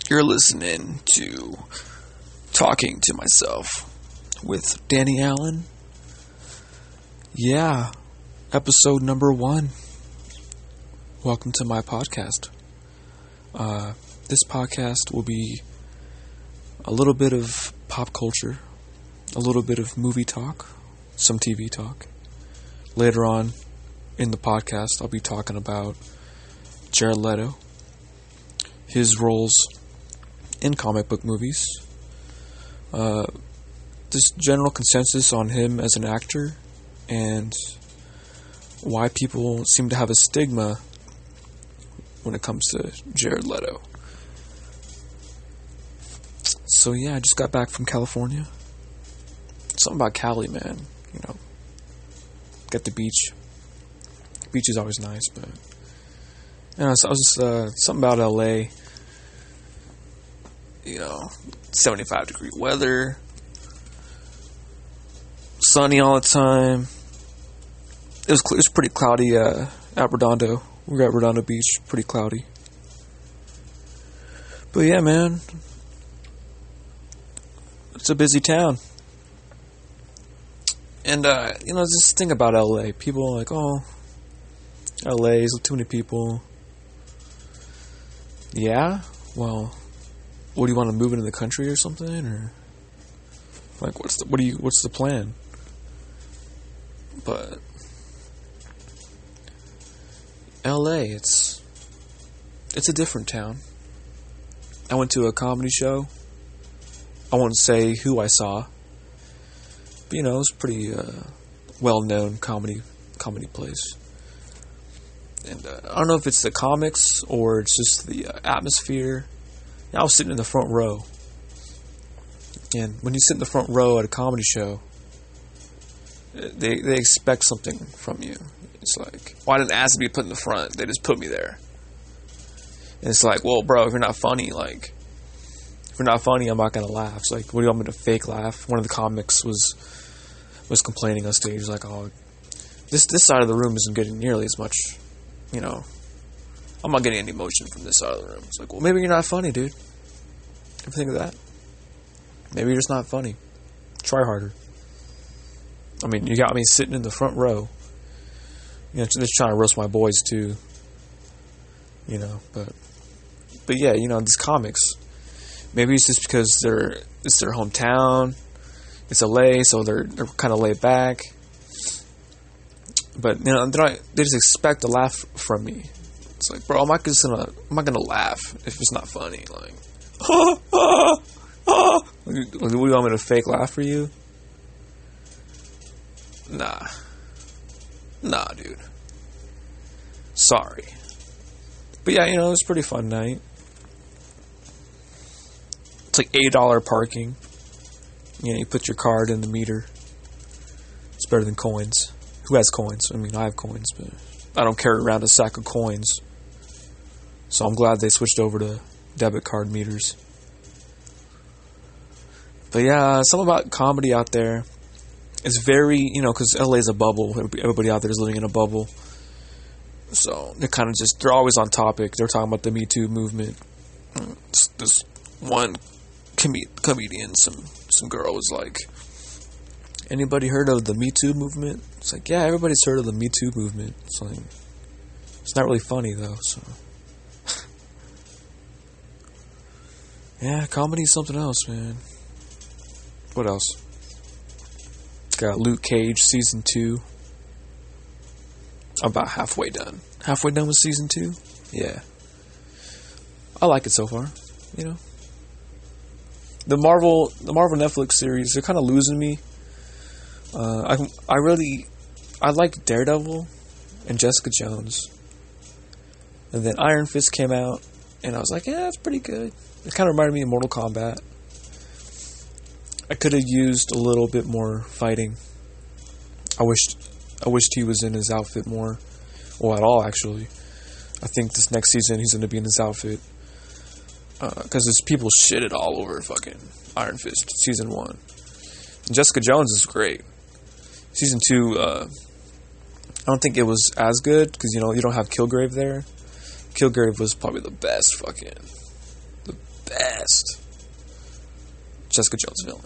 You're listening to Talking to Myself with Danny Allen. Yeah, episode number 1. Welcome to my podcast. This podcast will be a little bit of pop culture, a little bit of movie talk, some TV talk. Later on in the podcast, I'll be talking about Jared Leto, his roles in comic book movies, this general consensus on him as an actor, and why people seem to have a stigma when it comes to Jared Leto. So yeah, I just got back from California. Something about Cali, man. You know, got the beach. Beach is always nice, but you know, so I was just something about LA. You know, 75-degree weather, sunny all the time. It was pretty cloudy at Redondo. We were at Redondo Beach, pretty cloudy. But yeah, man, it's a busy town. And you know, this thing about LA, people are like, oh, LA is too many people. Yeah, well, what do you want to move into the country or something, or like what's the plan? But LA, it's a different town. I went to a comedy show. I won't say who I saw, but you know, it was pretty well-known comedy place. And I don't know if it's the comics or it's just the atmosphere. I was sitting in the front row, and when you sit in the front row at a comedy show, they expect something from you. It's like, well, I didn't ask to be put in the front; they just put me there. And it's like, well, bro, if you're not funny, I'm not gonna laugh. It's like, what do you want me to fake laugh? One of the comics was complaining on stage, like, oh, this side of the room isn't getting nearly as much, you know. I'm not getting any emotion from this side of the room. It's like, well, maybe you're not funny, dude. Ever think of that? Maybe you're just not funny. Try harder. I mean, you got me sitting in the front row. You know, just trying to roast my boys too. You know, but yeah, you know, these comics. Maybe it's just because it's their hometown. It's LA, so they're kind of laid back. But you know, they just expect a laugh from me. It's like, bro, I'm not gonna laugh if it's not funny. Like, what do you want me to fake laugh for you? Nah, dude. Sorry. But yeah, you know, it was a pretty fun night. It's like $8 parking. You know, you put your card in the meter. It's better than coins. Who has coins? I mean, I have coins, but I don't carry around a sack of coins. So I'm glad they switched over to debit card meters. But yeah, something about comedy out there is very, you know, because LA is a bubble. Everybody out there is living in a bubble. So they're always on topic. They're talking about the Me Too movement. This one comedian, some girl was like, anybody heard of the Me Too movement? It's like, yeah, everybody's heard of the Me Too movement. It's like, it's not really funny though, so. Yeah, comedy's something else, man. What else? Got Luke Cage season 2. I'm about halfway done. Halfway done with season 2? Yeah. I like it so far, you know. The Marvel Netflix series, they're kind of losing me. I liked Daredevil and Jessica Jones. And then Iron Fist came out, and I was like, yeah, that's pretty good. It kind of reminded me of Mortal Kombat. I could have used a little bit more fighting. I wished he was in his outfit more. Well, at all, actually. I think this next season he's going to be in his outfit. Because there's people shitted all over fucking Iron Fist season 1. And Jessica Jones is great. Season 2, I don't think it was as good, because, you know, you don't have Kilgrave there. Kilgrave was probably the best fucking... best Jessica Jones villain.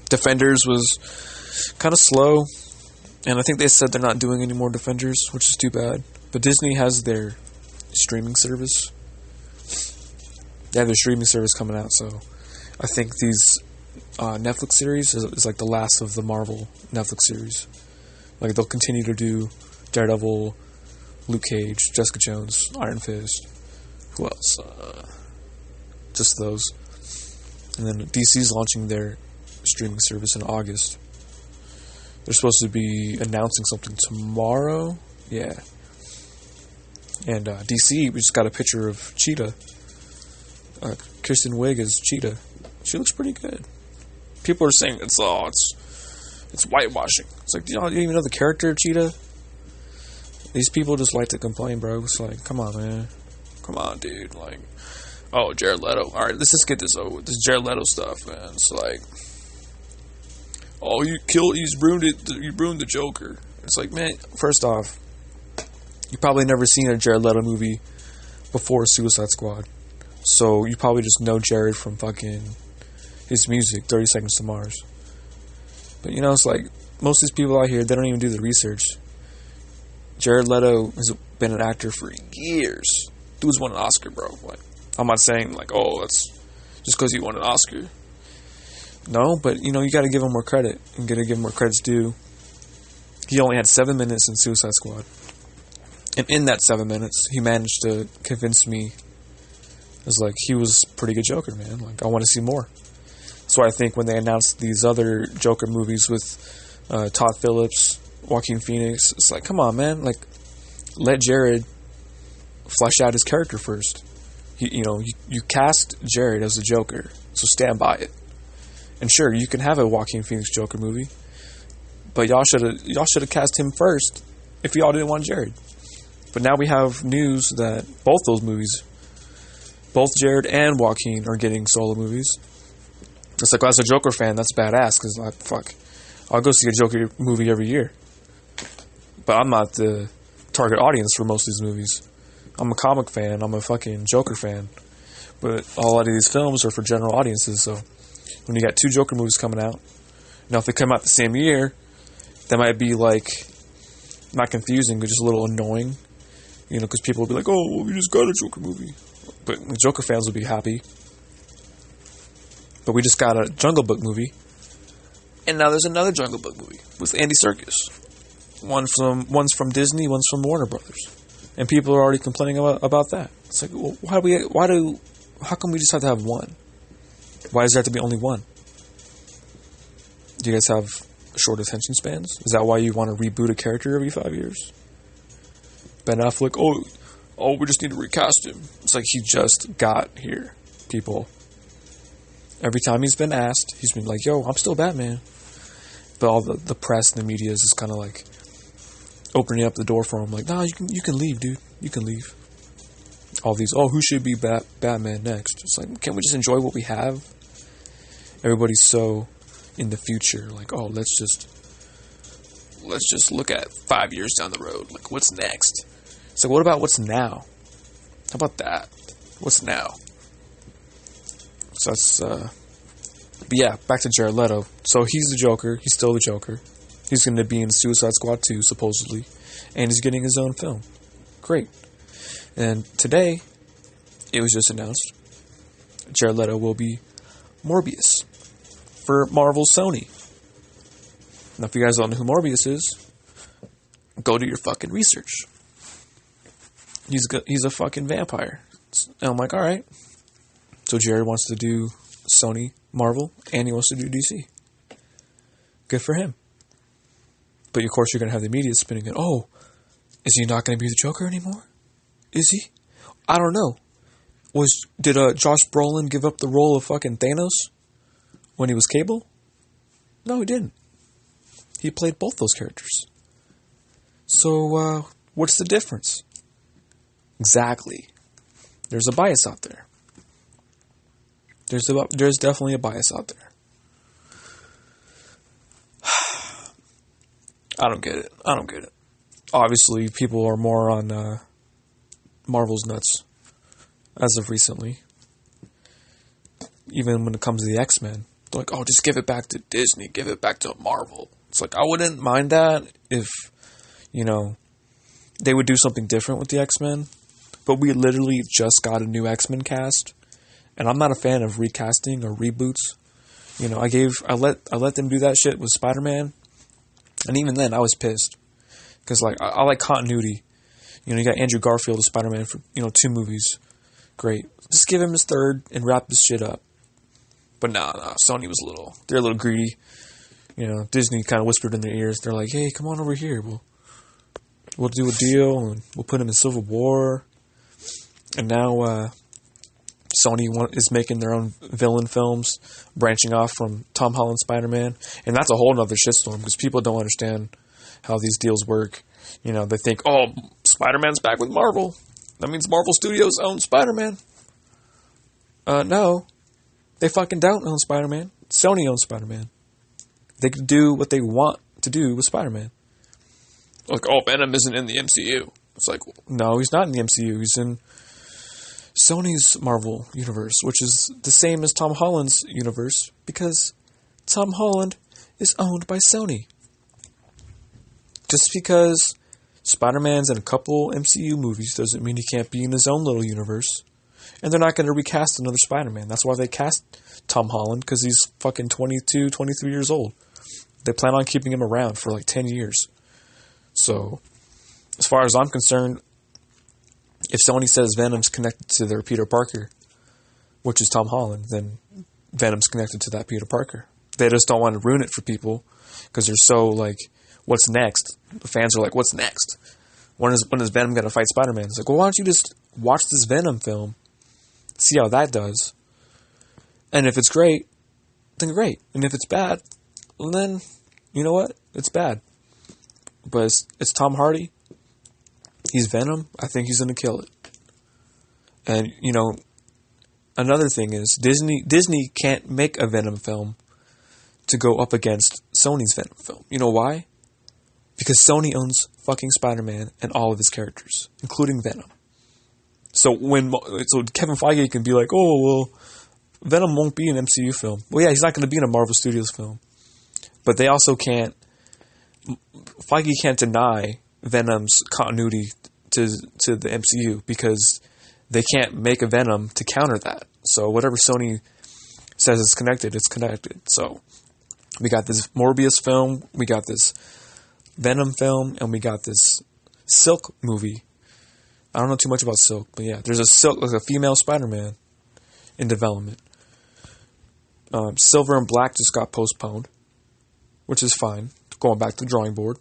Defenders was kind of slow, and I think they said they're not doing any more Defenders, which is too bad. But Disney has their streaming service. They have their streaming service coming out, so I think these Netflix series is like the last of the Marvel Netflix series. Like, they'll continue to do Daredevil, Luke Cage, Jessica Jones, Iron Fist. Who else? Just those. And then DC's launching their streaming service in August. They're supposed to be announcing something tomorrow. Yeah. And DC, we just got a picture of Cheetah. Kristen Wiig as Cheetah. She looks pretty good. People are saying it's whitewashing. It's like, you don't even know the character of Cheetah? These people just like to complain, bro. It's like, come on, man. Come on, dude. Like, oh, Jared Leto. Alright, let's just get this over with. This Jared Leto stuff, man. It's like, oh, you ruined the Joker. It's like, man, first off, you probably never seen a Jared Leto movie before Suicide Squad. So you probably just know Jared from fucking his music, 30 Seconds to Mars. But, you know, it's like, most of these people out here, they don't even do the research. Jared Leto has been an actor for years. Dude's won an Oscar, bro. Like, I'm not saying, like, oh, that's just because he won an Oscar. No, but, you know, you gotta give him more credit. You gotta give him more credit's due. He only had 7 minutes in Suicide Squad. And in that 7 minutes, he managed to convince me. It was like, he was a pretty good Joker, man. Like, I want to see more. So I think when they announced these other Joker movies with Todd Phillips, Joaquin Phoenix, it's like, come on, man. Like, let Jared flesh out his character first. You cast Jared as the Joker, so stand by it. And sure, you can have a Joaquin Phoenix Joker movie, but y'all should have cast him first if y'all didn't want Jared. But now we have news that both those movies, both Jared and Joaquin, are getting solo movies. It's like, well, as a Joker fan, that's badass, because, like, fuck, I'll go see a Joker movie every year. But I'm not the target audience for most of these movies. I'm a comic fan, I'm a fucking Joker fan. But a lot of these films are for general audiences, so when you got 2 Joker movies coming out, now if they come out the same year, that might be, like, not confusing, but just a little annoying. You know, because people will be like, oh, well, we just got a Joker movie. But the Joker fans will be happy. But we just got a Jungle Book movie. And now there's another Jungle Book movie with Andy Serkis. One's from Disney, one's from Warner Brothers. And people are already complaining about that. It's like, well, how come we just have to have one? Why does there have to be only one? Do you guys have short attention spans? Is that why you want to reboot a character every 5 years? Ben Affleck, oh, we just need to recast him. It's like, he just got here, people. Every time he's been asked, he's been like, yo, I'm still Batman. But all the press and the media is just kind of like opening up the door for him. Like, nah, you can leave, dude. You can leave. All these, who should be Batman next? It's like, can't we just enjoy what we have? Everybody's so in the future. Like, let's just look at 5 years down the road. Like, what's next? So what about what's now? How about that? What's now? So that's, but yeah, back to Jared Leto. So he's the Joker. He's still the Joker. He's going to be in Suicide Squad 2, supposedly. And he's getting his own film. Great. And today, it was just announced, Jared Leto will be Morbius for Marvel Sony. Now, if you guys don't know who Morbius is, go do your fucking research. He's a fucking vampire. And I'm like, alright. So Jared wants to do Sony, Marvel, and he wants to do DC. Good for him. But of course you're going to have the media spinning it. Oh, is he not going to be the Joker anymore? Is he? I don't know. Did Josh Brolin give up the role of fucking Thanos when he was Cable? No, he didn't. He played both those characters. So, what's the difference? Exactly. There's a bias out there. There's definitely a bias out there. I don't get it. Obviously, people are more on Marvel's nuts as of recently. even when it comes to the X-Men. They're like, oh, just give it back to Disney, give it back to Marvel. It's like, I wouldn't mind that if, they would do something different with the X-Men. But we literally just got a new X-Men cast, and I'm not a fan of recasting or reboots. I let them do that shit with Spider-Man, and even then I was pissed because I like continuity. You got Andrew Garfield as Spider-Man for 2 movies, great. Just give him his third and wrap this shit up. But nah, Sony was they're a little greedy. Disney kind of whispered in their ears. They're like, hey, come on over here. We'll do a deal, and we'll put him in Civil War. And now Sony is making their own villain films, branching off from Tom Holland's Spider-Man. And that's a whole other shitstorm, because people don't understand how these deals work. They think, oh, Spider-Man's back with Marvel. That means Marvel Studios own Spider-Man. No. They fucking don't own Spider-Man. Sony owns Spider-Man. They can do what they want to do with Spider-Man. Like, oh, Venom isn't in the MCU. It's like, no, he's not in the MCU. He's in Sony's Marvel universe, which is the same as Tom Holland's universe, because Tom Holland is owned by Sony. Just because Spider-Man's in a couple MCU movies doesn't mean he can't be in his own little universe. And they're not going to recast another Spider-Man. That's why they cast Tom Holland, because he's fucking 22, 23 years old. They plan on keeping him around for 10 years. So, as far as I'm concerned, if Sony says Venom's connected to their Peter Parker, which is Tom Holland, then Venom's connected to that Peter Parker. They just don't want to ruin it for people, because they're so what's next? The fans are like, what's next? When is Venom going to fight Spider-Man? It's like, well, why don't you just watch this Venom film, see how that does, and if it's great, then great. And if it's bad, well, then, you know what? It's bad. But it's Tom Hardy. He's Venom. I think he's going to kill it. And, another thing is, Disney can't make a Venom film to go up against Sony's Venom film. You know why? Because Sony owns fucking Spider-Man and all of his characters, including Venom. So Kevin Feige can be like, oh, well, Venom won't be an MCU film. Well, yeah, he's not going to be in a Marvel Studios film. But they also Feige can't deny Venom's continuity to the MCU, because they can't make a Venom to counter that. So whatever Sony says is connected, it's connected. So we got this Morbius film, we got this Venom film, and we got this Silk movie. I don't know too much about Silk, but yeah, there's a female Spider-Man in development. Silver and Black just got postponed, which is fine. Going back to the drawing board.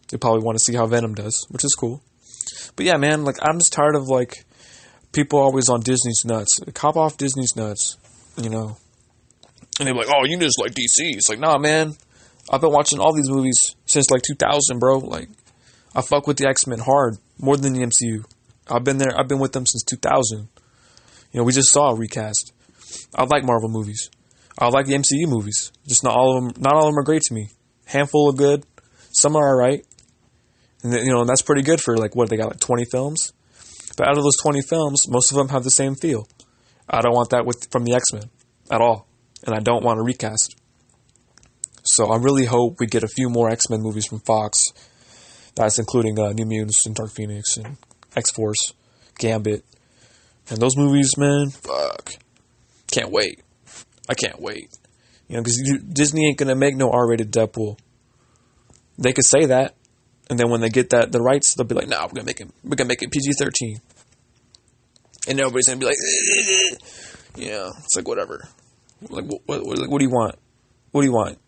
They probably want to see how Venom does, which is cool. But yeah, man, I'm just tired of people always on Disney's nuts. Hop off Disney's nuts, And they're like, oh, you just like DC. It's like, nah, man. I've been watching all these movies since 2000, bro. I fuck with the X-Men hard, more than the MCU. I've been with them since 2000. We just saw a recast. I like Marvel movies. I like the MCU movies. Just not all of them are great to me. Handful are good. Some are alright. And then, that's pretty good for what they got, 20 films. But out of those 20 films, most of them have the same feel. I don't want that from the X-Men at all. And I don't want a recast. So I really hope we get a few more X-Men movies from Fox. That's including New Mutants and Dark Phoenix and X-Force, Gambit. And those movies, man, fuck. Can't wait. I can't wait. Because Disney ain't going to make no R-rated Deadpool. They could say that. And then when they get the rights, they'll be like, nah, we're going to make it PG-13. And everybody's going to be like, it's like, whatever. What do you want? What do you want?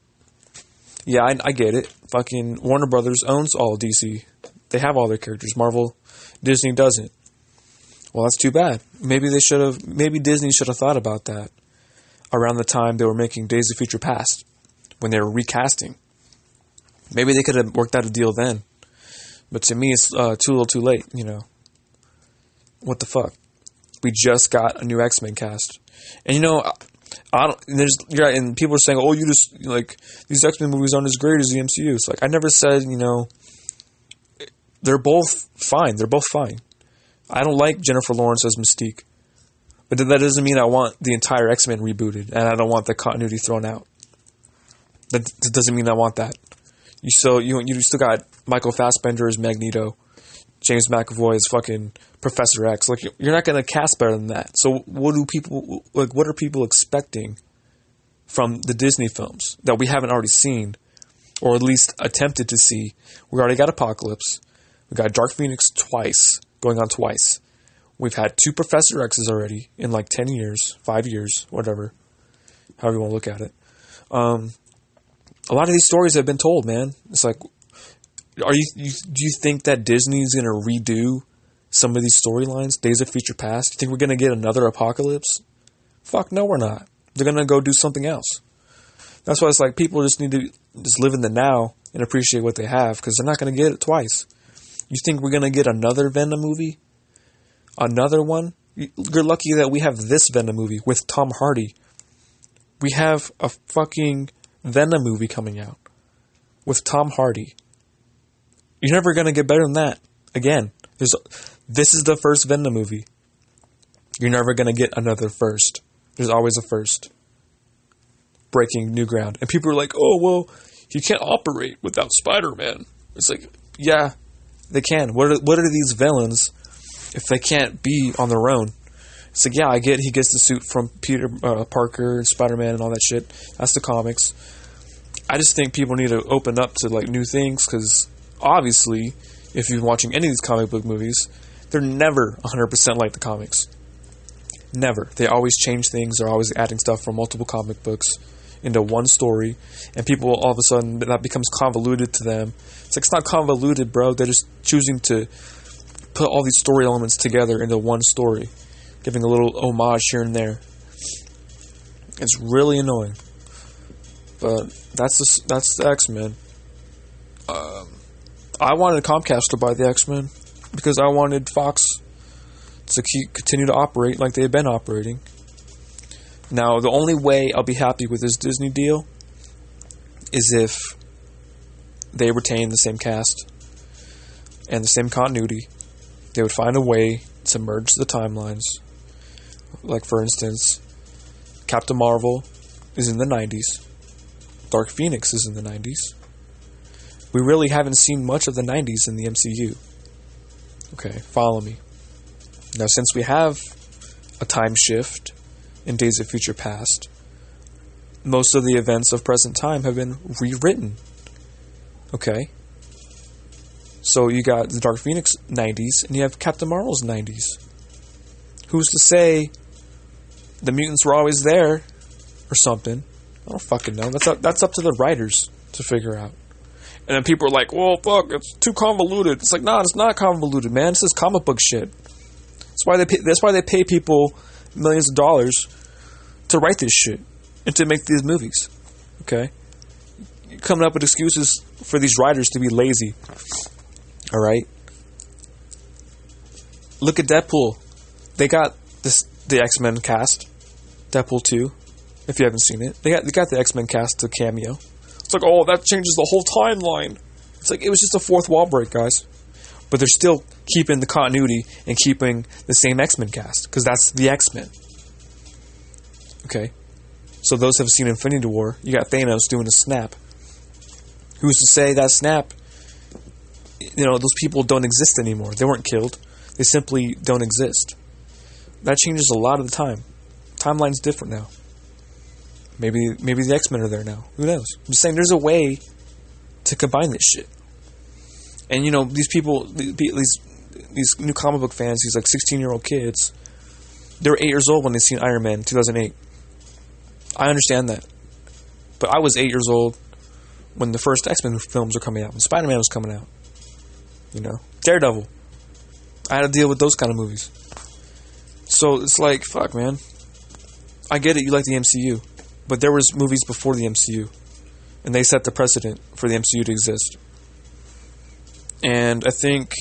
Yeah, I get it. Fucking Warner Brothers owns all of DC. They have all their characters. Marvel, Disney doesn't. Well, that's too bad. Maybe Disney should have thought about that around the time they were making Days of Future Past, when they were recasting. Maybe they could have worked out a deal then. But to me, it's too little too late, What the fuck? We just got a new X-Men cast. And and people are saying, oh, you just, these X-Men movies aren't as great as the MCU. It's I never said, they're both fine. They're both fine. I don't like Jennifer Lawrence as Mystique. But that doesn't mean I want the entire X-Men rebooted and I don't want the continuity thrown out. That doesn't mean I want that. You still got Michael Fassbender as Magneto, James McAvoy as fucking Professor X. Like, you're not gonna cast better than that. So what are people expecting from the Disney films that we haven't already seen, or at least attempted to see? We already got Apocalypse. We got Dark Phoenix going on twice. We've had 2 Professor X's already in like 10 years, 5 years, whatever, however you want to look at it. A lot of these stories have been told, man. It's like, do you think that Disney's going to redo some of these storylines, Days of Future Past? Do you think we're going to get another Apocalypse? Fuck no, we're not. They're going to go do something else. That's why it's like people just need to just live in the now and appreciate what they have, because they're not going to get it twice. You think we're going to get another Venom movie? Another one? You're lucky that we have this Venom movie with Tom Hardy. We have a fucking Venom movie coming out with Tom Hardy. You're never going to get better than that. Again, this is the first Venom movie. You're never going to get another first. There's always a first. Breaking new ground. And people are like, oh, well, you can't operate without Spider-Man. It's like, yeah, they can. What are these villains if they can't be on their own? It's like, yeah, I get he gets the suit from Peter Parker and Spider-Man and all that shit. That's the comics. I just think people need to open up to like new things, because obviously, if you're watching any of these comic book movies, they're never 100% like the comics. Never. They always change things. They're always adding stuff from multiple comic books into one story, and people all of a sudden, that becomes convoluted to them. It's like, it's not convoluted, bro. They're just choosing to put all these story elements together into one story, giving a little homage here and there. It's really annoying. But that's the X-Men. I wanted Comcast to buy the X-Men because I wanted Fox to continue to operate like they had been operating. Now, the only way I'll be happy with this Disney deal is if they retain the same cast and the same continuity. They would find a way to merge the timelines. Like, for instance, Captain Marvel is in the 90s. Dark Phoenix is in the 90s. We really haven't seen much of the 90s in the MCU. Okay, follow me. Now, since we have a time shift in Days of Future Past, most of the events of present time have been rewritten. Okay? So you got the Dark Phoenix 90s, and you have Captain Marvel's 90s. Who's to say the mutants were always there, or something? I don't fucking know. That's up to the writers to figure out. And then people are like, well, fuck, it's too convoluted. It's like, nah, it's not convoluted, man. This is comic book shit. That's why they pay people millions of dollars to write this shit and to make these movies. Okay? You're coming up with excuses for these writers to be lazy. Alright? Look at Deadpool. They got the X-Men cast. Deadpool 2. If you haven't seen it. They got the X-Men cast to cameo. It's like, oh, that changes the whole timeline. It's like, it was just a fourth wall break, guys. But they're still keeping the continuity and keeping the same X-Men cast, because that's the X-Men. Okay? So those who have seen Infinity War, you got Thanos doing a snap. Who's to say that snap, those people don't exist anymore. They weren't killed. They simply don't exist. That changes a lot of the time. Timeline's different now. Maybe the X-Men are there now. Who knows? I'm just saying, there's a way to combine this shit. And these people, these new comic book fans, these like 16-year-old kids, they were 8 years old when they seen Iron Man in 2008. I understand that, but I was 8 years old when the first X-Men films were coming out, when Spider-Man was coming out. Daredevil. I had to deal with those kind of movies. So it's like, fuck, man. I get it. You like the MCU. But there was movies before the MCU, and they set the precedent for the MCU to exist. And I think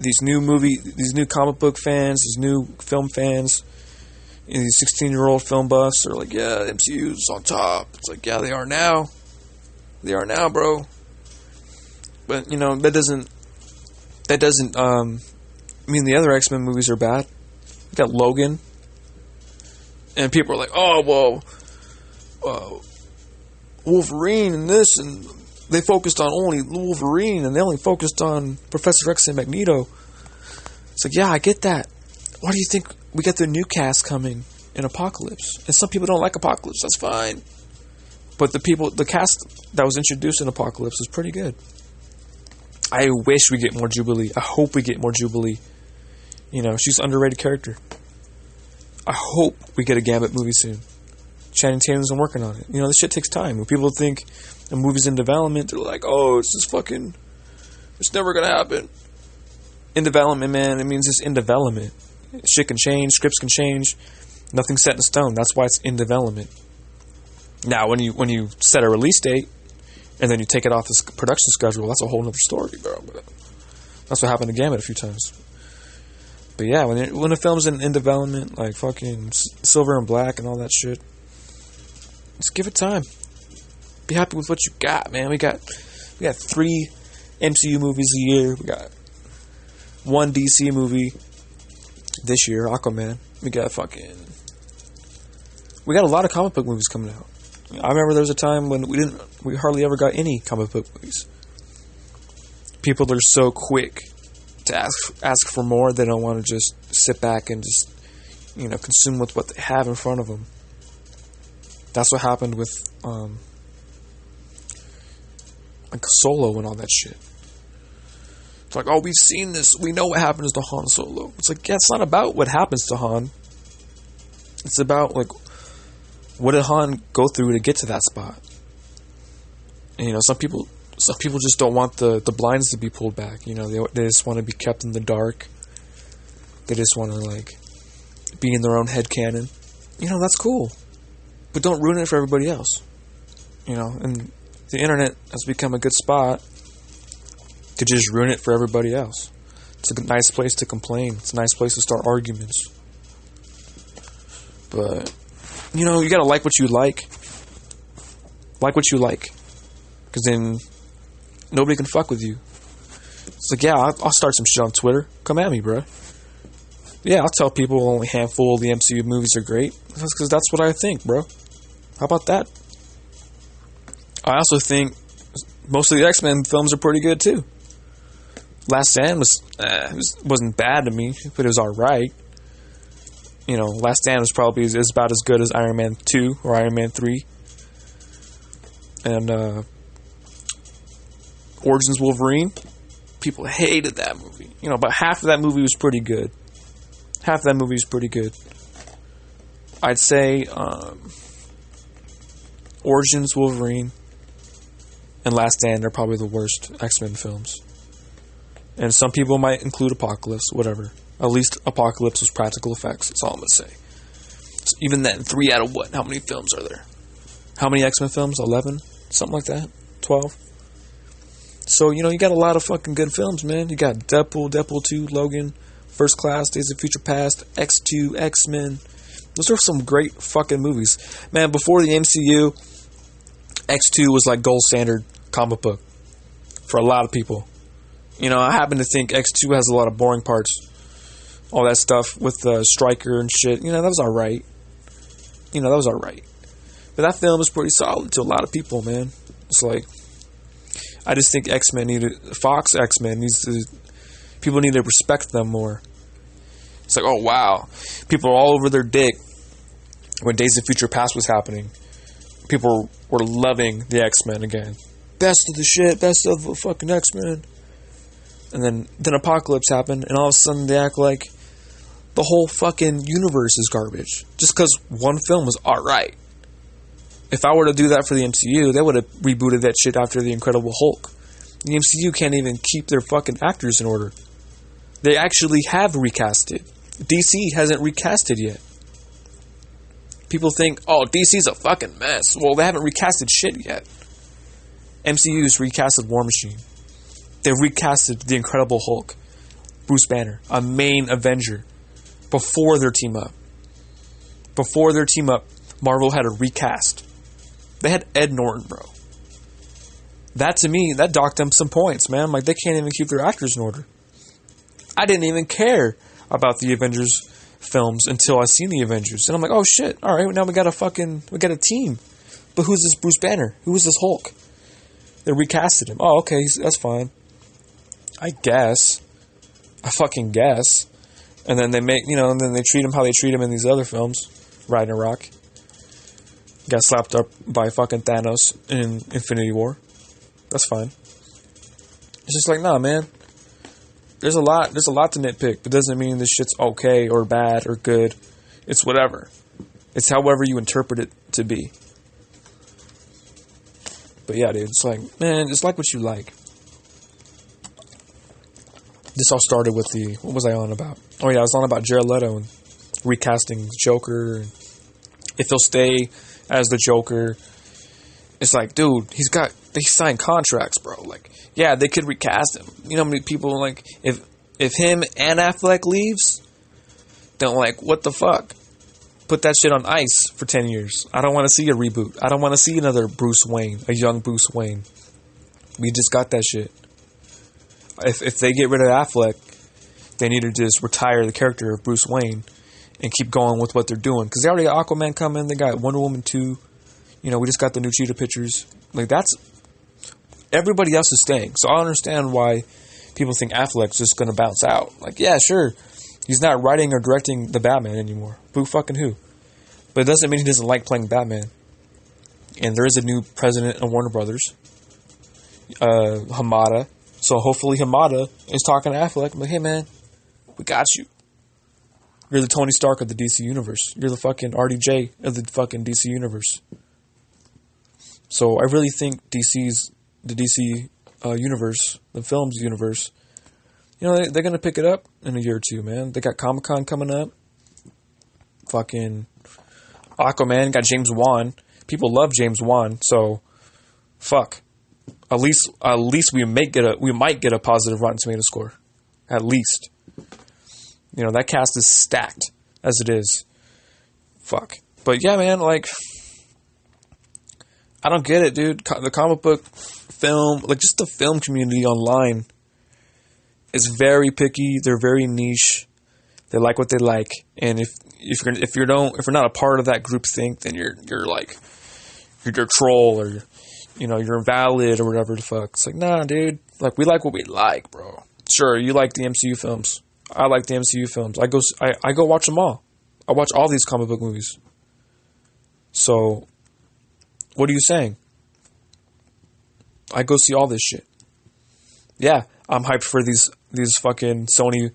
these new comic book fans, these new film fans, these 16-year-old film buffs are like, yeah, the MCU's on top. It's like, yeah, they are now. They are now, bro. But that doesn't mean the other X-Men movies are bad. You got Logan. And people are like, oh, well, Wolverine and this, and they focused on only Wolverine, and they only focused on Professor X and Magneto. It's like, yeah, I get that. Why do you think we got the new cast coming in Apocalypse? And some people don't like Apocalypse, that's fine. But the cast that was introduced in Apocalypse is pretty good. I wish we get more Jubilee. I hope we get more Jubilee. You know, she's an underrated character. I hope we get a Gambit movie soon. Channing Tatum's been working on it. You know, this shit takes time. When people think a movie's in development, they're like, oh, it's never gonna happen. In development, man, it means it's in development. Shit can change, scripts can change. Nothing's set in stone. That's why it's in development. Now, when you set a release date, and then you take it off this production schedule, that's a whole other story, bro. But that's what happened to Gambit a few times. But yeah, when a film's in development, like fucking Silver and Black and all that shit, just give it time. Be happy with what you got, man. We got 3 MCU movies a year. We got 1 DC movie this year, Aquaman. We got a lot of comic book movies coming out. I remember there was a time when we hardly ever got any comic book movies. People are so quick to ask for more. They don't want to just sit back and just, you know, consume with what they have in front of them. That's what happened with like Solo and all that shit. It's like, oh, we've seen this. We know what happens to Han Solo. It's like, yeah, it's not about what happens to Han. It's about, like, what did Han go through to get to that spot? And, you know, some people just don't want the blinds to be pulled back. You know, they just want to be kept in the dark. They just want to, like, be in their own headcanon. You know, that's cool. But don't ruin it for everybody else. You know, and the internet has become a good spot to just ruin it for everybody else. It's a nice place to complain. It's a nice place to start arguments. But, you know, you gotta like what you like. Like what you like. Because then nobody can fuck with you. It's like, yeah, I'll start some shit on Twitter. Come at me, bro. Yeah, I'll tell people only a handful of the MCU movies are great. That's because that's what I think, bro. How about that? I also think most of the X-Men films are pretty good, too. Last Stand wasn't bad to me, but it was alright. You know, Last Stand was probably is about as good as Iron Man 2 or Iron Man 3. And Origins Wolverine, people hated that movie. You know, but half of that movie was pretty good. Half of that movie was pretty good. I'd say Origins Wolverine and Last Stand are probably the worst X-Men films. And some people might include Apocalypse, whatever. At least Apocalypse was practical effects. That's all I'm going to say. So even then, 3 out of what? How many films are there? How many X-Men films? 11? Something like that? 12? So, you know, you got a lot of fucking good films, man. You got Deadpool 2, Logan, First Class, Days of Future Past, X2, X-Men. Those are some great fucking movies. Man, before the MCU, X2 was like gold standard comic book for a lot of people. You know, I happen to think X2 has a lot of boring parts. All that stuff with Stryker and shit. You know, that was alright. But that film is pretty solid to a lot of people, man. It's like, I just think Fox X-Men people need to respect them more. It's like, oh wow, people are all over their dick when Days of Future Past was happening. People were loving the X-Men again. Best of the shit, best of the fucking X-Men. And then Apocalypse happened, and all of a sudden they act like the whole fucking universe is garbage. Just because one film was alright. If I were to do that for the MCU, they would have rebooted that shit after The Incredible Hulk. The MCU can't even keep their fucking actors in order. They actually have recasted. DC hasn't recasted yet. People think, oh, DC's a fucking mess. Well, they haven't recasted shit yet. MCU's recasted War Machine. They've recasted The Incredible Hulk. Bruce Banner, a main Avenger. Before their team up. Marvel had a recast. They had Ed Norton, bro. That, to me, that docked them some points, man. Like, they can't even keep their actors in order. I didn't even care about the Avengers films until I seen the Avengers, and I'm like, oh shit! All right, now we got a team. But who's this Bruce Banner? Who is this Hulk? They recasted him. Oh, okay, that's fine. I guess. I fucking guess. And then they and then they treat him how they treat him in these other films. Ragnarok. Got slapped up by fucking Thanos in Infinity War. That's fine. It's just like, nah, man. There's a lot to nitpick, but doesn't mean this shit's okay or bad or good. It's whatever. It's however you interpret it to be. But yeah, dude, it's like, man, it's like what you like. This all started with what was I on about? Oh yeah, I was on about Jared Leto and recasting Joker. And if he'll stay as the Joker, it's like, dude, they signed contracts, bro. Like, yeah, they could recast him. You know how many people, like, if him and Affleck leaves, then like, what the fuck? Put that shit on ice for 10 years. I don't want to see a reboot. I don't want to see another Bruce Wayne, a young Bruce Wayne. We just got that shit. If they get rid of Affleck, they need to just retire the character of Bruce Wayne and keep going with what they're doing. Because they already got Aquaman coming. They got Wonder Woman 2. We just got the new Cheetah pictures. Like, that's... Everybody else is staying. So I understand why people think Affleck's just going to bounce out. Like, yeah, sure. He's not writing or directing the Batman anymore. Who fucking who? But it doesn't mean he doesn't like playing Batman. And there is a new president of Warner Brothers. Hamada. So hopefully Hamada is talking to Affleck. I'm like, hey man, we got you. You're the Tony Stark of the DC Universe. You're the fucking RDJ of the fucking DC Universe. So I really think the DC universe, the films universe, they're going to pick it up in a year or two, man. They got Comic-Con coming up. Fucking Aquaman, got James Wan. People love James Wan, so fuck. At least we might get a positive Rotten Tomato score. At least. That cast is stacked as it is. Fuck. But yeah, man, like, I don't get it, dude. The comic book film, like, just the film community online is very picky. They're very niche. They like what they like, and if you're not a part of that group think, then you're a troll, or you're invalid or whatever the fuck. It's like, nah, dude. Like, we like what we like, bro. Sure, you like the MCU films. I like the MCU films. I go watch them all. I watch all these comic book movies. So, what are you saying? I go see all this shit. Yeah, I'm hyped for these fucking Sony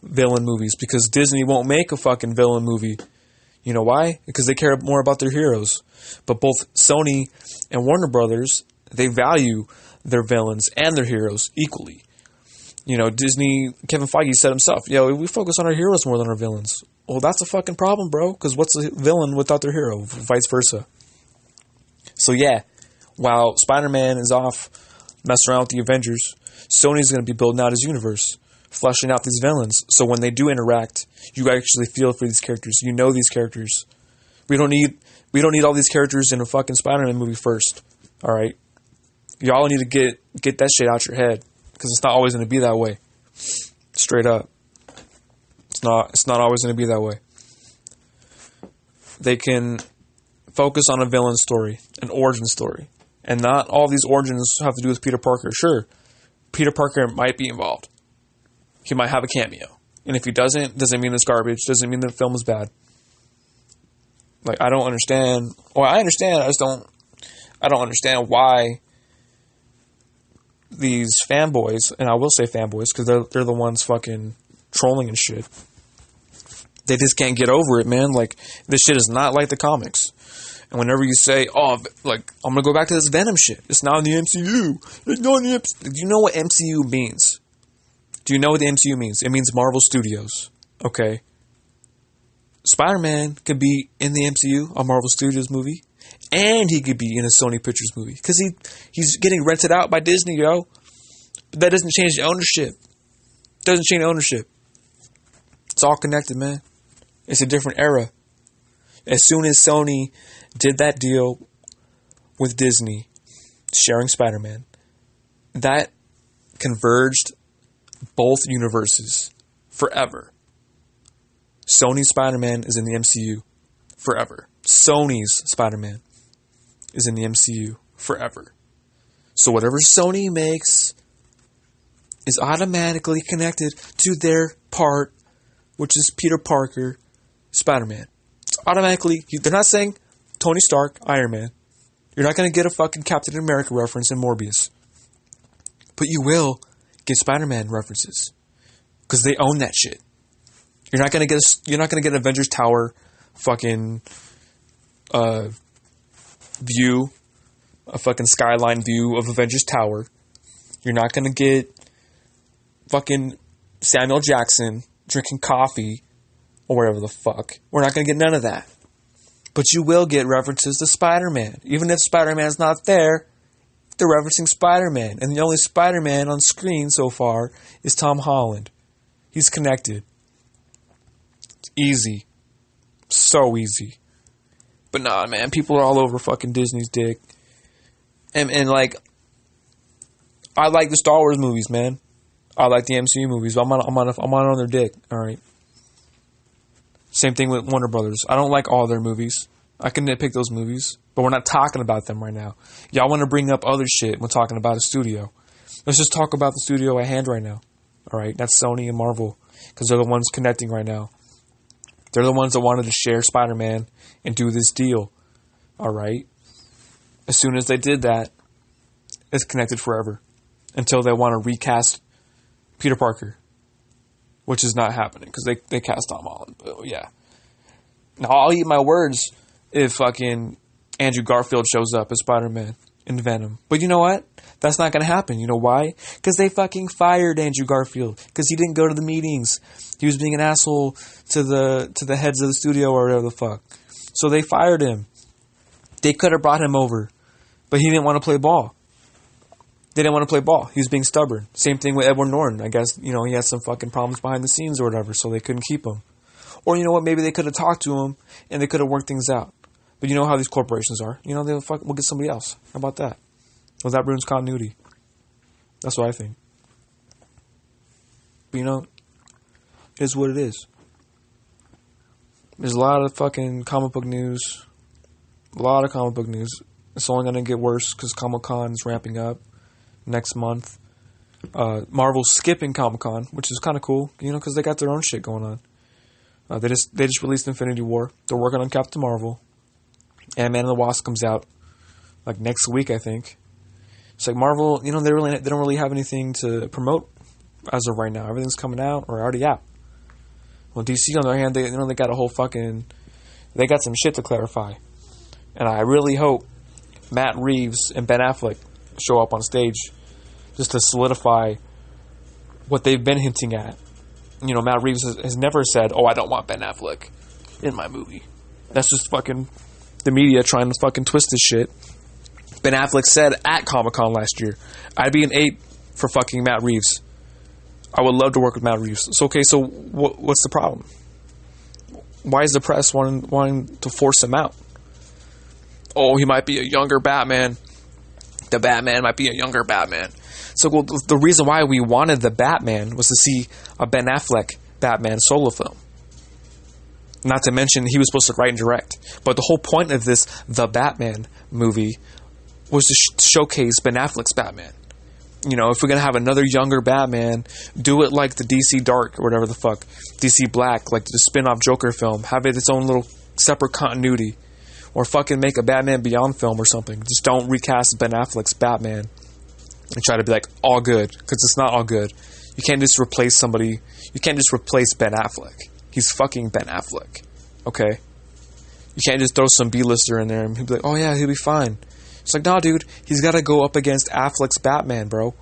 villain movies because Disney won't make a fucking villain movie. You know why? Because they care more about their heroes. But both Sony and Warner Brothers, they value their villains and their heroes equally. Disney, Kevin Feige said himself, we focus on our heroes more than our villains. Well, that's a fucking problem, bro, because what's a villain without their hero? Vice versa. So yeah, while Spider-Man is off messing around with the Avengers, Sony's going to be building out his universe, fleshing out these villains. So when they do interact, you actually feel for these characters. You know these characters. We don't need all these characters in a fucking Spider-Man movie first. All right, y'all need to get that shit out your head because it's not always going to be that way. Straight up, it's not always going to be that way. They can focus on a villain story, an origin story, and not all these origins have to do with Peter Parker. Sure, Peter Parker might be involved. He might have a cameo, and if he doesn't mean it's garbage. Doesn't mean the film is bad. Like, I don't understand. Well, I understand. I don't understand why these fanboys, and I will say fanboys because they're the ones fucking trolling and shit. They just can't get over it, man. Like, this shit is not like the comics. And whenever you say, oh, like, I'm gonna go back to this Venom shit. It's not in the MCU. It's not in the MCU. Do you know what MCU means? Do you know what the MCU means? It means Marvel Studios. Okay. Spider-Man could be in the MCU, a Marvel Studios movie, and he could be in a Sony Pictures movie because he's getting rented out by Disney, yo. But that doesn't change the ownership. Doesn't change ownership. It's all connected, man. It's a different era. As soon as Sony did that deal with Disney, sharing Spider-Man, that converged both universes forever. Sony's Spider-Man is in the MCU forever. Sony's Spider-Man is in the MCU forever. So whatever Sony makes is automatically connected to their part, which is Peter Parker, Spider-Man. It's automatically, they're not saying Tony Stark, Iron Man. You're not going to get a fucking Captain America reference in Morbius. But you will get Spider-Man references. Because they own that shit. You're not going to get Avengers Tower fucking view, a fucking skyline view of Avengers Tower. You're not going to get fucking Samuel Jackson drinking coffee or whatever the fuck. We're not going to get none of that. But you will get references to Spider-Man. Even if Spider-Man's not there, they're referencing Spider-Man. And the only Spider-Man on screen so far is Tom Holland. He's connected. It's easy. So easy. But nah, man, people are all over fucking Disney's dick. And like, I like the Star Wars movies, man. I like the MCU movies. I'm on their dick, alright? Same thing with Warner Brothers. I don't like all their movies. I can nitpick those movies, but we're not talking about them right now. Y'all want to bring up other shit when talking about a studio. Let's just talk about the studio at hand right now. Alright, that's Sony and Marvel, because they're the ones connecting right now. They're the ones that wanted to share Spider-Man and do this deal. Alright? As soon as they did that, it's connected forever. Until they want to recast Peter Parker. Which is not happening, because they cast Tom Holland. But yeah. Now, I'll eat my words if fucking Andrew Garfield shows up as Spider-Man in Venom. But you know what? That's not going to happen. You know why? Because they fucking fired Andrew Garfield. Because he didn't go to the meetings. He was being an asshole to the heads of the studio or whatever the fuck. So they fired him. They could have brought him over. But he didn't want to play ball. They didn't want to play ball. He was being stubborn. Same thing with Edward Norton. I guess, you know, he had some fucking problems behind the scenes or whatever, so they couldn't keep him. Or, you know what, maybe they could have talked to him and they could have worked things out. But you know how these corporations are. You know, we'll get somebody else. How about that? Well, that ruins continuity. That's what I think. But, you know, it is what it is. There's a lot of fucking comic book news. A lot of comic book news. It's only going to get worse because Comic-Con is ramping up next month. Marvel's skipping Comic-Con, which is kind of cool, you know, because they got their own shit going on. They just released Infinity War. They're working on Captain Marvel. Ant-Man and the Wasp comes out like next week, I think. It's like Marvel, you know, they don't really have anything to promote as of right now. Everything's coming out or already out. Well, DC on the other hand, they got a whole fucking, they got some shit to clarify. And I really hope Matt Reeves and Ben Affleck show up on stage just to solidify what they've been hinting at. You know, Matt Reeves has never said, "Oh, I don't want Ben Affleck in my movie." That's just fucking the media trying to fucking twist this shit. Ben Affleck said at Comic-Con last year, "I'd be an ape for fucking Matt Reeves. I would love to work with Matt Reeves." So, okay, so what's the problem? Why is the press wanting to force him out? Oh, he might be a younger Batman. The Batman might be a younger Batman. So the reason why we wanted the Batman was to see a Ben Affleck Batman solo film. Not to mention he was supposed to write and direct. But the whole point of this The Batman movie was to showcase Ben Affleck's Batman. You know, if we're going to have another younger Batman, do it like the DC Dark or whatever the fuck. DC Black, like the spin-off Joker film. Have it its own little separate continuity. Or fucking make a Batman Beyond film or something. Just don't recast Ben Affleck's Batman and try to be like, all good. Because it's not all good. You can't just replace somebody. You can't just replace Ben Affleck. He's fucking Ben Affleck. Okay? You can't just throw some B-lister in there and he'll be like, oh yeah, he'll be fine. It's like, nah, dude. He's got to go up against Affleck's Batman, bro.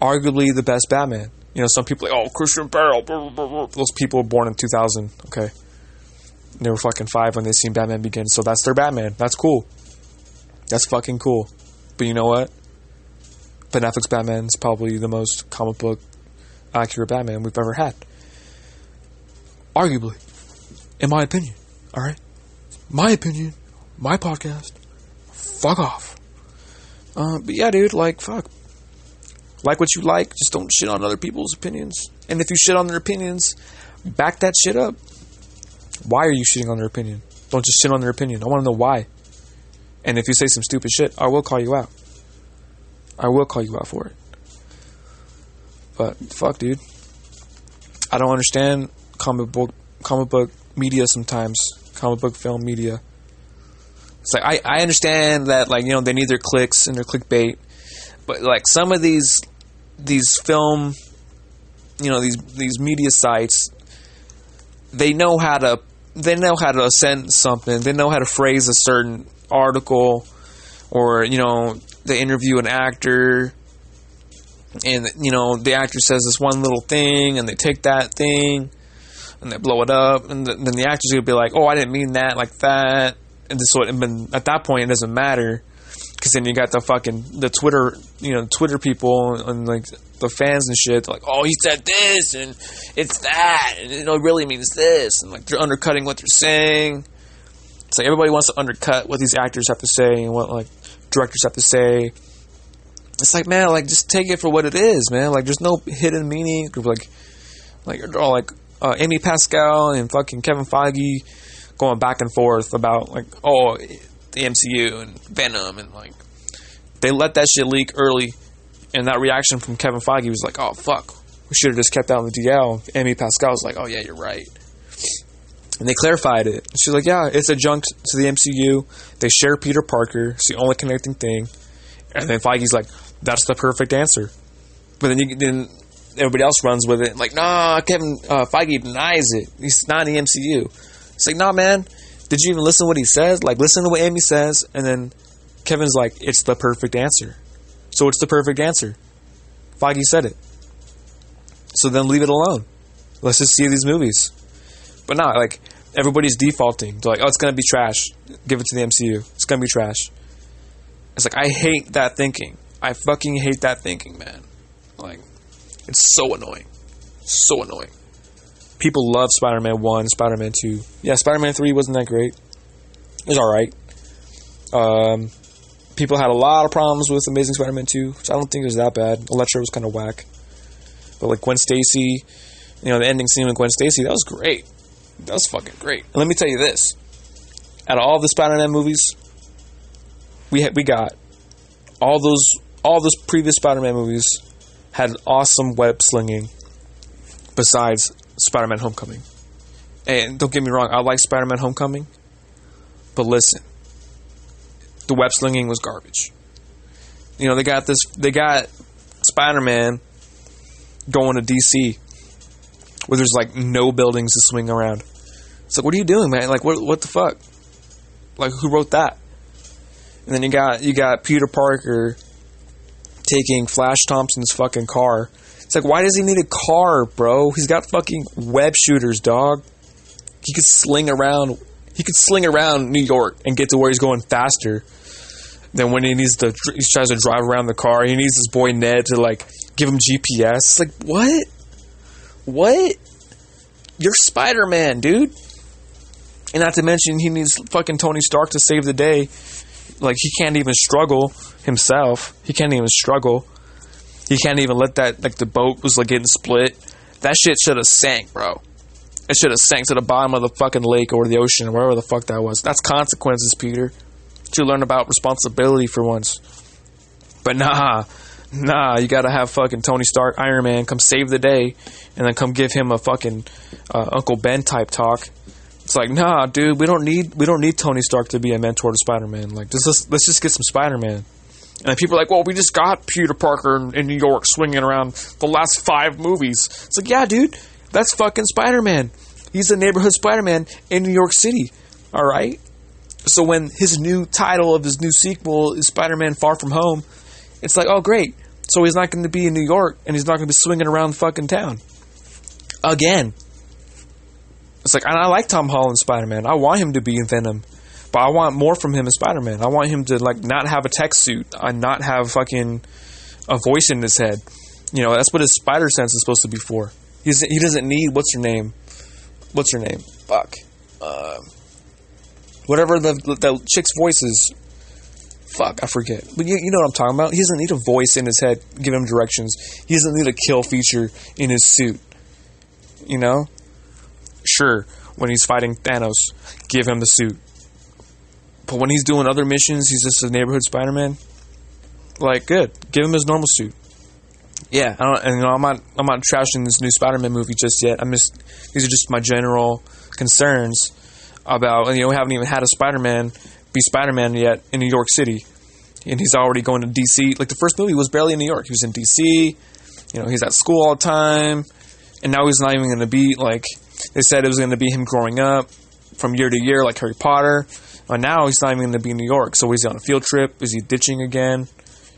Arguably the best Batman. You know, some people are like, oh, Christian Bale. Blah, blah, blah. Those people were born in 2000. Okay? They were fucking 5 when they seen Batman Begins. So that's their Batman. That's cool. That's fucking cool. But you know what? Ben Affleck's Batman is probably the most comic book accurate Batman we've ever had. Arguably. In my opinion. Alright? My opinion. My podcast. Fuck off. But yeah, dude, like, fuck. Like what you like. Just don't shit on other people's opinions. And if you shit on their opinions, back that shit up. Why are you shitting on their opinion? Don't just shit on their opinion. I want to know why. And if you say some stupid shit, I will call you out. I will call you out for it. But fuck, dude. I don't understand comic book media sometimes. Comic book film media. It's like I understand that, like, you know, they need their clicks and their clickbait, but like some of these film, you know, these media sites, they know how to send something. They know how to phrase a certain article, or, you know, they interview an actor, and, you know, the actor says this one little thing, and they take that thing and they blow it up, and then the actor's gonna be like, "Oh, I didn't mean that like that." And so at that point, it doesn't matter, because then you got the Twitter people and like the fans and shit. They're like, "Oh, he said this and it's that, and it really means this," and like they're undercutting what they're saying. It's like everybody wants to undercut what these actors have to say and what like directors have to say. It's like, man, like just take it for what it is, man. Like there's no hidden meaning. Like Amy Pascal and fucking Kevin Feige going back and forth about, like, oh, the MCU and Venom, and like they let that shit leak early, and that reaction from Kevin Feige was like, oh fuck, we should have just kept that on the DL. Amy Pascal was like, oh yeah, you're right, and they clarified it. She's like, yeah, it's adjunct to the MCU. They share Peter Parker. It's the only connecting thing. And then Feige's like, that's the perfect answer. But then everybody else runs with it, like, nah, Kevin Feige denies it. He's not in the MCU. It's like, nah, man, did you even listen to what he says? Like, listen to what Amy says, and then Kevin's like, it's the perfect answer. So it's the perfect answer. Feige said it. So then leave it alone. Let's just see these movies. But nah, like, everybody's defaulting. They're like, oh, it's going to be trash. Give it to the MCU. It's going to be trash. It's like, I hate that thinking. I fucking hate that thinking, man. Like, it's so annoying. So annoying. People love Spider-Man 1, Spider-Man 2. Yeah, Spider-Man 3 wasn't that great. It was alright. People had a lot of problems with Amazing Spider-Man 2, which I don't think it was that bad. Electro was kind of whack. But like Gwen Stacy, you know, the ending scene with Gwen Stacy, that was great. That was fucking great. And let me tell you this. Out of all the Spider-Man movies, we got all those previous Spider-Man movies had awesome web slinging besides Spider-Man Homecoming. And don't get me wrong, I like Spider-Man Homecoming, but listen, the web slinging was garbage. You know, they got Spider-Man going to DC where there's like no buildings to swing around. It's like, what are you doing, man? Like, what the fuck? Like, who wrote that? And then you got Peter Parker taking Flash Thompson's fucking car. It's like, why does he need a car, bro? He's got fucking web shooters, dog. He could sling around New York and get to where he's going faster than when he tries to drive around the car. He needs his boy Ned to like give him GPS. It's like, what? What? You're Spider-Man, dude. And not to mention, he needs fucking Tony Stark to save the day. Like, he can't even struggle himself. He can't even struggle. He can't even let that, like, the boat was, like, getting split. That shit should have sank, bro. It should have sank to the bottom of the fucking lake or the ocean or wherever the fuck that was. That's consequences, Peter. You learn about responsibility for once. But nah, you gotta have fucking Tony Stark, Iron Man, come save the day, and then come give him a fucking Uncle Ben type talk. It's like, nah, dude, we don't need Tony Stark to be a mentor to Spider-Man. Like, let's just get some Spider-Man. And people are like, well, we just got Peter Parker in New York swinging around the last 5 movies. It's like, yeah, dude, that's fucking Spider-Man. He's the neighborhood Spider-Man in New York City. All right? So when his new title of his new sequel is Spider-Man Far From Home, it's like, oh, great. So he's not going to be in New York, and he's not going to be swinging around fucking town. Again. It's like, and I like Tom Holland's Spider-Man. I want him to be in Venom. But I want more from him as Spider-Man. I want him to, like, not have a tech suit and not have fucking a voice in his head. You know, that's what his spider sense is supposed to be for. He doesn't need, what's her name? Fuck. Whatever the chick's voice is. Fuck, I forget. But you know what I'm talking about. He doesn't need a voice in his head give him directions. He doesn't need a kill feature in his suit. You know? sure, when he's fighting Thanos, give him the suit. But when he's doing other missions, he's just a neighborhood Spider-Man. Like, good, give him his normal suit. Yeah, I'm not trashing this new Spider-Man movie just yet. These are just my general concerns about, we haven't even had a Spider-Man be Spider-Man yet in New York City, and he's already going to DC. Like, the first movie was barely in New York. He was in DC. He's at school all the time, and now he's not even going to be, like, they said it was going to be him growing up from year to year, like Harry Potter. And now he's not even going to be in New York. So is he on a field trip? Is he ditching again?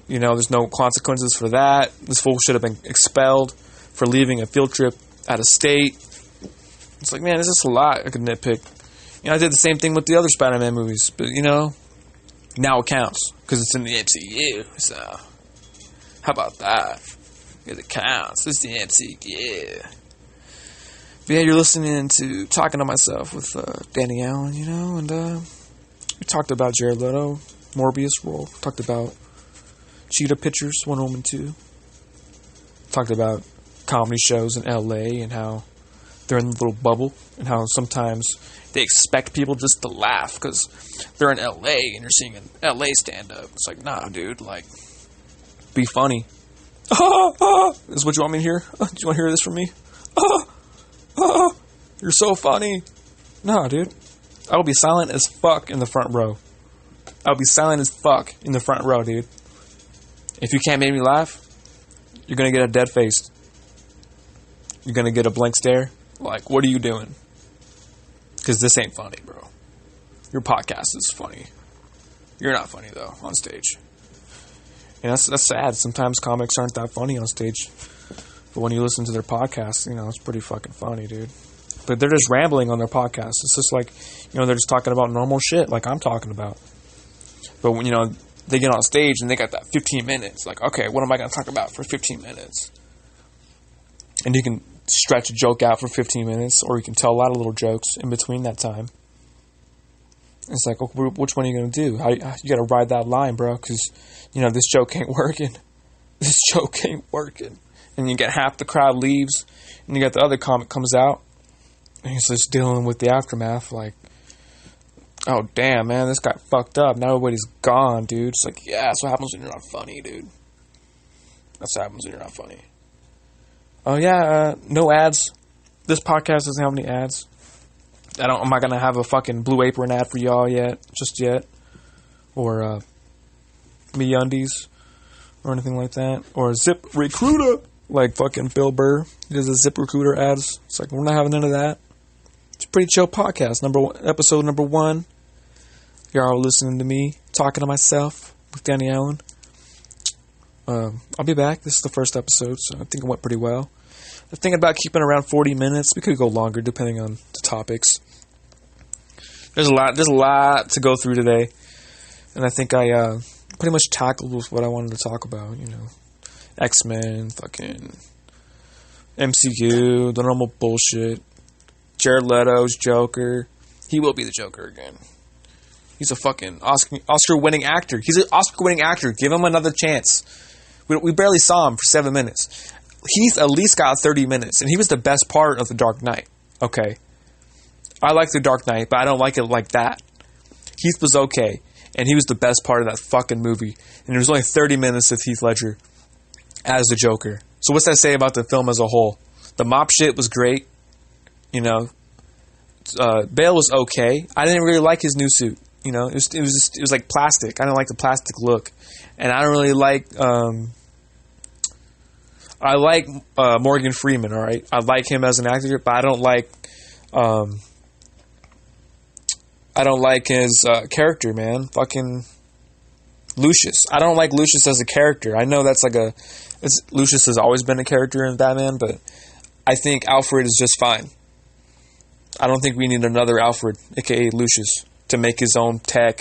There's no consequences for that. This fool should have been expelled for leaving a field trip out of state. It's like, man, it's just a lot I could nitpick. I did the same thing with the other Spider-Man movies. But, now it counts. Because it's in the MCU. So, how about that? Because it counts. It's the MCU. But yeah, you're listening to Talking to Myself with Danny Allen, and we talked about Jared Leto, Morbius role. Talked about Cheetah Pictures, Wonder Woman 2. Talked about comedy shows in LA and how they're in a little bubble and how sometimes they expect people just to laugh because they're in LA and you're seeing an LA stand-up. It's like, nah, dude, like, be funny. Is what you want me to hear? Do you want to hear this from me? You're so funny. Nah, dude. I will be silent as fuck in the front row. I'll be silent as fuck in the front row, dude. If you can't make me laugh, you're going to get a dead face. You're going to get a blank stare. Like, what are you doing? Because this ain't funny, bro. Your podcast is funny. You're not funny, though, on stage. And that's sad. Sometimes comics aren't that funny on stage. But when you listen to their podcast, it's pretty fucking funny, dude. But they're just rambling on their podcast. It's just like, they're just talking about normal shit like I'm talking about. But when, they get on stage and they got that 15 minutes. Like, okay, what am I going to talk about for 15 minutes? And you can stretch a joke out for 15 minutes, or you can tell a lot of little jokes in between that time. It's like, okay, which one are you going to do? You got to ride that line, bro, because, this joke ain't working. This joke ain't working. And you get half the crowd leaves, and you got the other comic comes out, and he's just dealing with the aftermath, like, oh, damn, man, this guy fucked up. Now everybody's gone, dude. It's like, yeah, that's what happens when you're not funny, dude. That's what happens when you're not funny. Oh, yeah, no ads. This podcast doesn't have any ads. I'm not going to have a fucking Blue Apron ad for y'all just yet. Or, MeUndies. Or anything like that. Or Zip Recruiter. Like fucking Bill Burr. He does a Zip Recruiter ads. It's like, we're not having none of that. It's a pretty chill podcast. Episode number 1. Y'all are listening to me talking to myself with Danny Allen. I'll be back. This is the first episode, so I think it went pretty well. I'm thinking about keeping around 40 minutes. We could go longer depending on the topics. There's a lot to go through today, and I think I pretty much tackled with what I wanted to talk about. X-Men, fucking MCU, the normal bullshit. Jared Leto's Joker. He will be the Joker again. He's a fucking Oscar-winning actor. He's an Oscar-winning actor. Give him another chance. We barely saw him for 7 minutes. He's at least got 30 minutes, and he was the best part of The Dark Knight. Okay. I like The Dark Knight, but I don't like it like that. Heath was okay, and he was the best part of that fucking movie. And there was only 30 minutes of Heath Ledger as the Joker. So what's that say about the film as a whole? The mop shit was great. Bale was okay. I didn't really like his new suit. It was like plastic. I didn't like the plastic look, and I don't really like. I like Morgan Freeman. All right, I like him as an actor, but I don't like. I don't like his character, man. Fucking Lucius. I don't like Lucius as a character. I know that's like Lucius has always been a character in Batman, but I think Alfred is just fine. I don't think we need another Alfred, aka Lucius, to make his own tech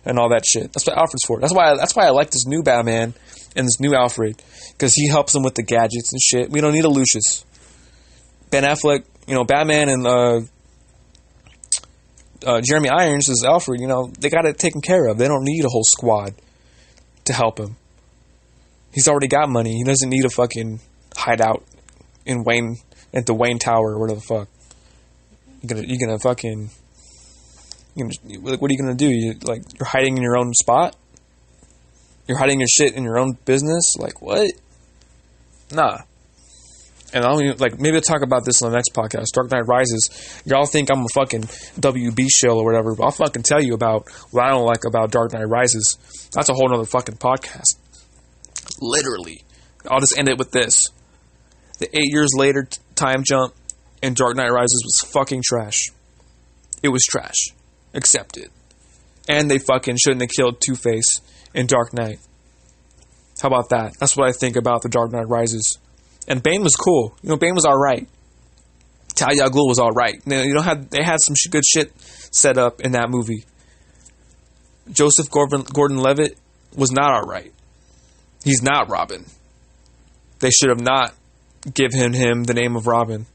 and all that shit. That's what Alfred's for. That's why I like this new Batman and this new Alfred, because he helps him with the gadgets and shit. We don't need a Lucius. Ben Affleck, Batman and Jeremy Irons as Alfred, they got it taken care of. They don't need a whole squad to help him. He's already got money. He doesn't need a fucking hideout at the Wayne Tower or whatever the fuck. You're gonna fucking, what are you gonna do? You're hiding in your own spot? You're hiding your shit in your own business? Like, what? Nah. And maybe I'll talk about this on the next podcast, Dark Knight Rises. Y'all think I'm a fucking WB show or whatever, but I'll fucking tell you about what I don't like about Dark Knight Rises. That's a whole nother fucking podcast. Literally. I'll just end it with this. The 8 years later time jump in Dark Knight Rises was fucking trash. It was trash. Accept it. And they fucking shouldn't have killed Two-Face in Dark Knight. How about that? That's what I think about the Dark Knight Rises. And Bane was cool. Bane was alright. Talia al Ghul was alright. They had some good shit set up in that movie. Joseph Gordon-Levitt was not alright. He's not Robin. They should have not given him the name of Robin.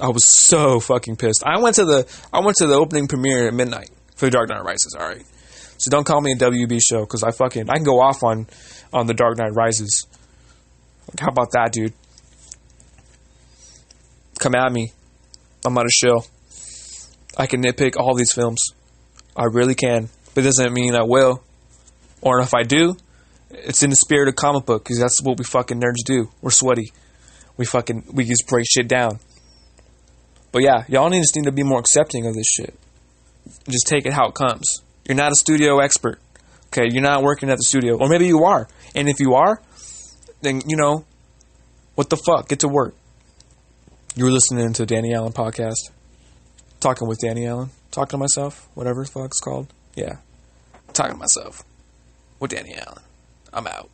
I was so fucking pissed. I went to the opening premiere at midnight for The Dark Knight Rises, alright? So don't call me a WB show, because I can go off on The Dark Knight Rises. How about that, dude? Come at me. I'm not a shill. I can nitpick all these films. I really can. But it doesn't mean I will. Or if I do, it's in the spirit of comic book, because that's what we fucking nerds do. We're sweaty. We just break shit down. But yeah, y'all just need to be more accepting of this shit. Just take it how it comes. You're not a studio expert. Okay, you're not working at the studio. Or maybe you are. And if you are, then, what the fuck? Get to work. You were listening to Danny Allen podcast. Talking with Danny Allen. Talking to myself. Whatever the fuck it's called. Yeah. Talking to myself. With Danny Allen. I'm out.